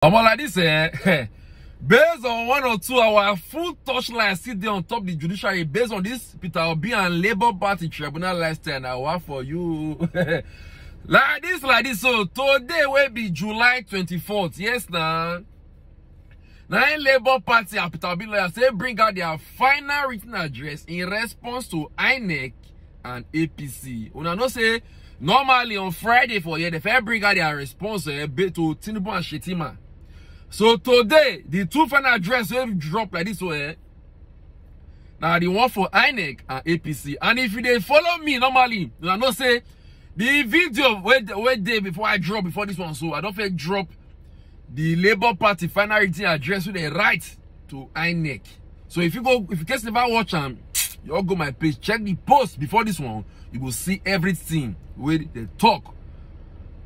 Like this, based on 1 or 2 hour full touchline sit there on top the judiciary, based on this Peter Obi and Labour Party tribunal lifestyle, I work for you. like this. So today will be July 24th. Yes, now Labour Party and Peter Obi lawyers say bring out their final written address in response to INEC and APC. Una know say normally on Friday for here, they bring out their response to Tinubu and Shetima. So today, the two final address will drop like this way. Now the one for INEC and APC. And if they follow me normally, I know say the video where day before I drop before this one, so I don't feel drop the Labour Party final written address with a right to INEC. So if you guys never watch them, you all go my page, check the post before this one, you will see everything with the talk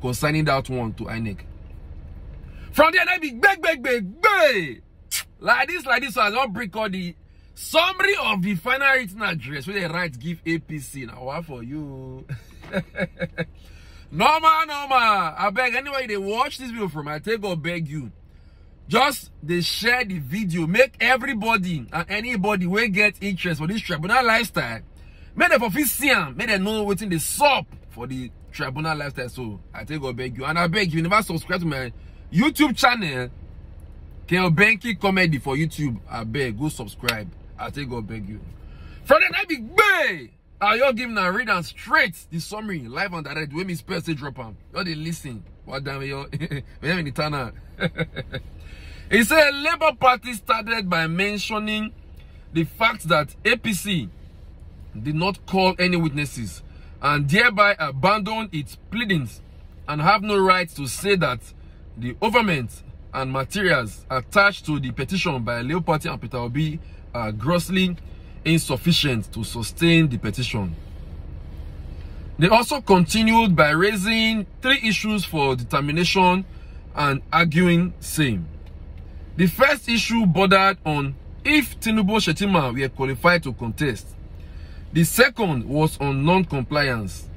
concerning that one to INEC. From there, I be big. Like this. So I don't break all the summary of the final written address where they right give APC. Now, what for you? Normal. I beg, anyway, they watch this video from, I take or beg you. Just they share the video. Make everybody and anybody will get interest for this tribunal lifestyle. Make them for see them. Make them know what's in the sub for the tribunal lifestyle. So I take or beg you. And I beg you, never subscribe to my YouTube channel, Ken Banky Comedy for YouTube. I beg, go subscribe. I take go beg you. From the night big bay, are you giving a read and straight the summary live on direct? When me spell say drop them, you they listen. What damn you? We have in the tunnel. He said Labour Party started by mentioning the fact that APC did not call any witnesses and thereby abandoned its pleadings and have no right to say that the overment and materials attached to the petition by Labour Party and Peter Obi are grossly insufficient to sustain the petition. They also continued by raising 3 issues for determination and arguing same. The first issue bordered on if Tinubu Shetima were qualified to contest. The second was on non-compliance.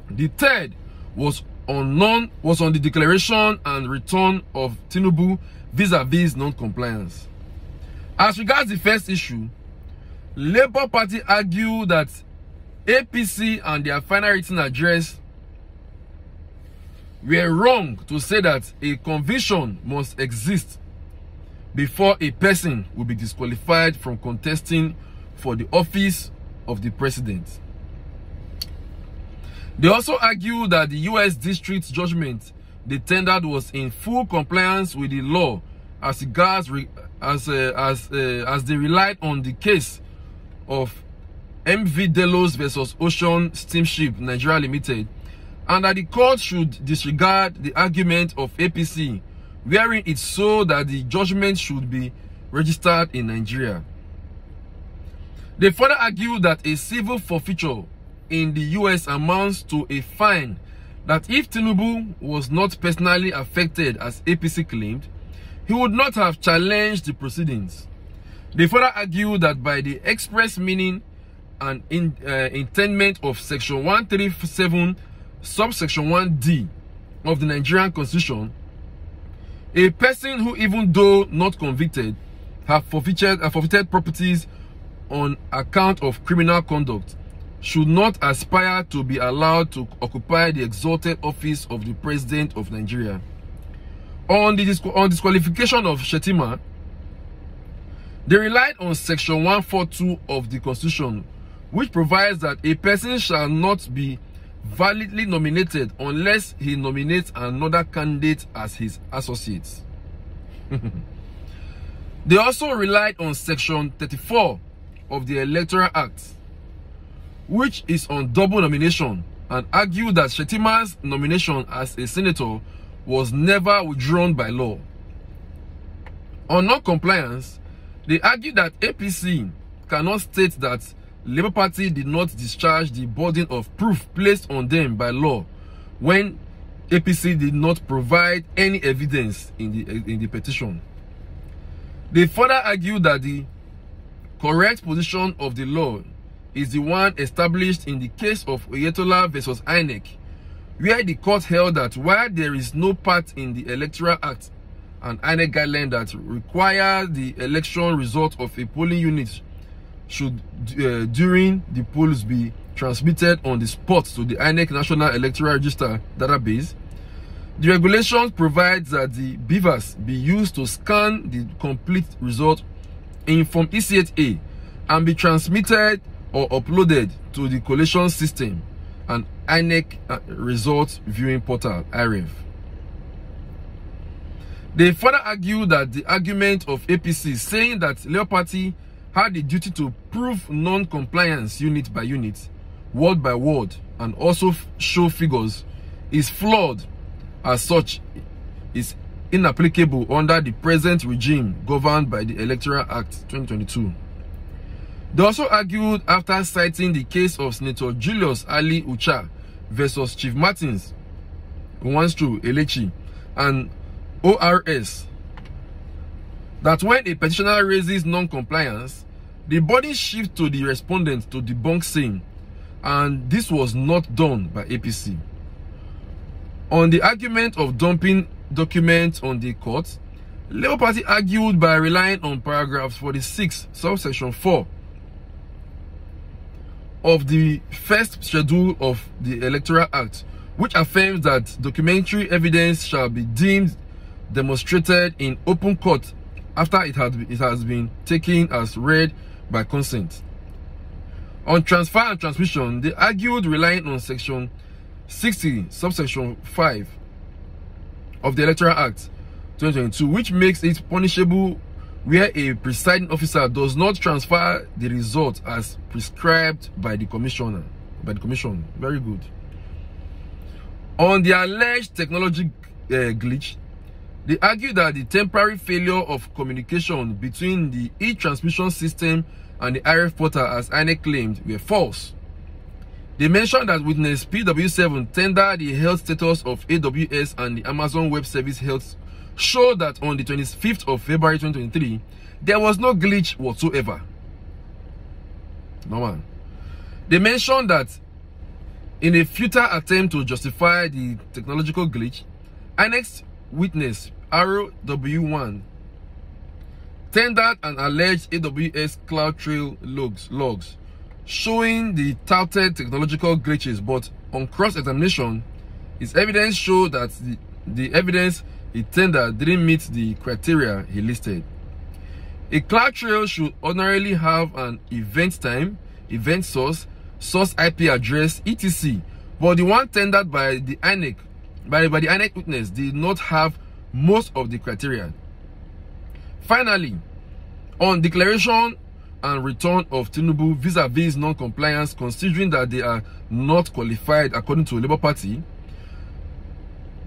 The third was on the declaration and return of Tinubu vis-a-vis non-compliance. As regards the first issue, Labour Party argued that APC and their final written address were wrong to say that a conviction must exist before a person will be disqualified from contesting for the office of the president. They also argue that the U.S. district judgment they tendered was in full compliance with the law as regards as they relied on the case of MV Delos versus Ocean Steamship Nigeria Limited, and that the court should disregard the argument of APC, wherein it saw that the judgment should be registered in Nigeria. They further argue that a civil forfeiture in the US amounts to a fine that if Tinubu was not personally affected as APC claimed, he would not have challenged the proceedings. They further argue that by the express meaning and intendment of section 137 subsection 1D of the Nigerian Constitution, a person who, even though not convicted, have forfeited properties on account of criminal conduct should not aspire to be allowed to occupy the exalted office of the President of Nigeria. On disqualification of Shetima, they relied on section 142 of the Constitution, which provides that a person shall not be validly nominated unless he nominates another candidate as his associate. They also relied on section 34 of the Electoral Act, which is on double nomination, and argued that Shetima's nomination as a senator was never withdrawn by law. On non-compliance, they argued that APC cannot state that Labour Party did not discharge the burden of proof placed on them by law when APC did not provide any evidence in the petition. They further argued that the correct position of the law is the one established in the case of Oyetola versus INEC, where the court held that while there is no part in the Electoral Act an INEC guideline that requires the election result of a polling unit should during the polls be transmitted on the spot to the INEC National Electoral Register database. The regulation provides that the beavers be used to scan the complete result in Form EC8A and be transmitted or uploaded to the collation system and INEC results viewing portal IREV. They further argue that the argument of APC saying that Labour Party had the duty to prove non-compliance unit by unit, word by word, and also show figures is flawed, as such is inapplicable under the present regime governed by the Electoral Act 2022. They also argued after citing the case of Senator Julius Ali Ucha versus Chief Martins, Nwanstru Elechi, and ORS, that when a petitioner raises non-compliance, the body shifts to the respondent to debunk same, and this was not done by APC. On the argument of dumping documents on the court, Labour Party argued by relying on paragraph 46, subsection 4 of the first schedule of the Electoral Act, which affirms that documentary evidence shall be deemed demonstrated in open court after it has been taken as read by consent. On transfer and transmission, they argued relying on section 60, subsection 5 of the Electoral Act 2022, which makes it punishable where a presiding officer does not transfer the result as prescribed by the commission. Very good. On the alleged technology glitch, they argue that the temporary failure of communication between the e-transmission system and the IREV portal, as INEC claimed, were false. They mentioned that witness PW7 tendered the health status of AWS and the Amazon Web Service Health showed that on the 25th of February 2023, there was no glitch whatsoever. No man. They mentioned that in a futile attempt to justify the technological glitch, INEC's witness RW1 tendered an alleged AWS CloudTrail logs showing the touted technological glitches, but on cross-examination, his evidence showed that the evidence he tendered didn't meet the criteria he listed. A CloudTrail should ordinarily have an event time, event source, source IP address, etc. But the one tendered by the INEC, by the INEC witness, did not have most of the criteria. Finally, on declaration and return of Tinubu vis-a-vis non-compliance, considering that they are not qualified according to Labour Party,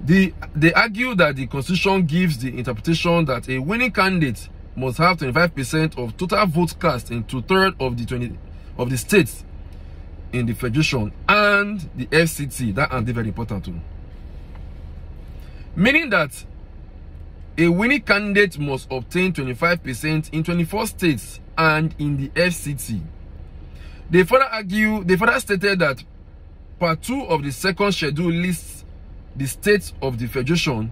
they argue that the Constitution gives the interpretation that a winning candidate must have 25% of total votes cast in 2/3 of the states in the Federation and the FCT. That and very important too. Meaning that a winning candidate must obtain 25% in 24 states and in the FCT. They further stated that Part 2 of the second schedule lists the states of the Federation,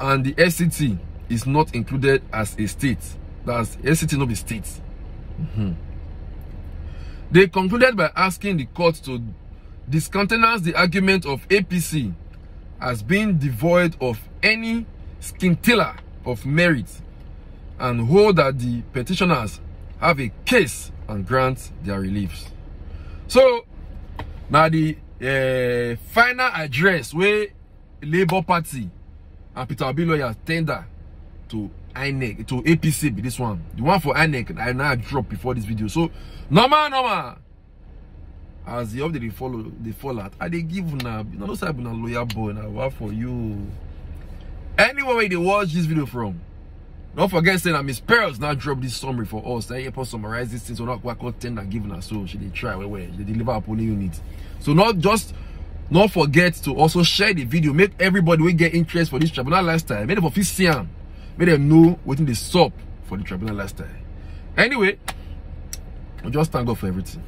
and the FCT is not included as a state. That's FCT, not the state. They concluded by asking the court to discountenance the argument of APC as being devoid of any scintilla of merit and hold that the petitioners have a case and grant their reliefs. So now the final address where Labour Party and Peter Obi lawyers tender to INEC, to APC, be this one. The one for INEC I now dropped before this video. So normal. As the update they follow at, they give now. You know, those have been a lawyer boy now. What for you? Anyway, they watch this video from. Don't forget saying that Miss Pearls now drop this summary for us. They help us summarize this thing so not what content are given us. So she they try where they deliver a polling unit. So not forget to also share the video. Make everybody will get interest for this tribunal lifestyle. Make them for see them. Make them know what in the stop for the tribunal lifestyle. Anyway, we just thank God for everything.